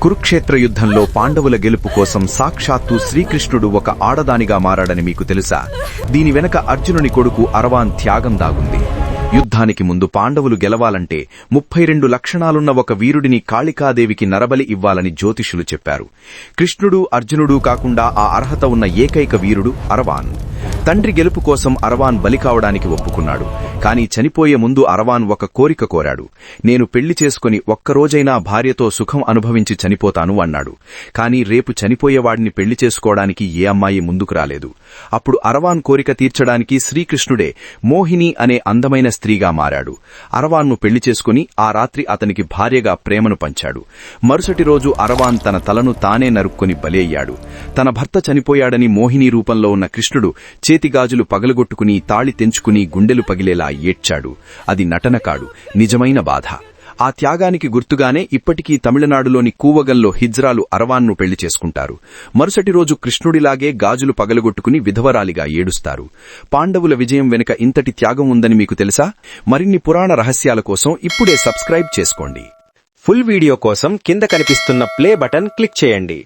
కురుక్షేత్ర యుద్ధంలో పాండవుల గెలుపు కోసం సాక్షాత్తు శ్రీకృష్ణుడు ఒక ఆడదానిగా మారాడని మీకు తెలుసా? దీని వెనక అర్జునుని కొడుకు అరవాన్ త్యాగం దాగుంది. యుద్ధానికి ముందు పాండవులు గెలవాలంటే 32 లక్షణాలున్న ఒక వీరుడిని కాళికాదేవికి నరబలి ఇవ్వాలని జ్యోతిషులు చెప్పారు. కృష్ణుడు, అర్జునుడు కాకుండా ఆ అర్హత ఉన్న ఏకైక వీరుడు అరవాన్. తండ్రి గెలుపు కోసం అరవాన్ బలి కావడానికి ఒప్పుకున్నాడు. కాని చనిపోయే ముందు అరవాన్ ఒక కోరిక కోరాడు. నేను పెళ్లి చేసుకుని ఒక్కరోజైనా భార్యతో సుఖం అనుభవించి చనిపోతాను అన్నాడు. కాని రేపు చనిపోయేవాడిని పెళ్లి చేసుకోవడానికి ఏ అమ్మాయి ముందుకు రాలేదు. అప్పుడు అరవాన్ కోరిక తీర్చడానికి శ్రీకృష్ణుడే మోహిని అనే అందమైన స్త్రీగా మారాడు. అరవాన్ను పెళ్లి చేసుకుని ఆ రాత్రి అతనికి భార్యగా ప్రేమను పంచాడు. మరుసటి రోజు అరవాన్ తన తలను తానే నరుక్కుని బలి అయ్యాడు. తన భర్త చనిపోయాడని మోహిని రూపంలో ఉన్న కృష్ణుడు చేతిగాజులు పగలగొట్టుకుని తాళి తెంచుకుని గుండెలు పగిలేలా ఏడ్చాడు. అది నటన కాడు, నిజమైన బాధ. ఆ త్యాగానికి గుర్తుగానే ఇప్పటికీ తమిళనాడులోని కూవగల్లో హిజ్రాలు అరవాన్ను పెళ్లి చేసుకుంటారు. మరుసటి రోజు కృష్ణుడిలాగే గాజులు పగలగొట్టుకుని విధవరాలిగా ఏడుస్తారు. పాండవుల విజయం వెనుక ఇంతటి త్యాగం ఉందని మీకు తెలుసా? మరిన్ని పురాణ రహస్యాల కోసం ఇప్పుడే సబ్స్క్రైబ్ చేసుకోండి. ఫుల్ వీడియో కోసం కింద కనిపిస్తున్న ప్లే బటన్ క్లిక్ చేయండి.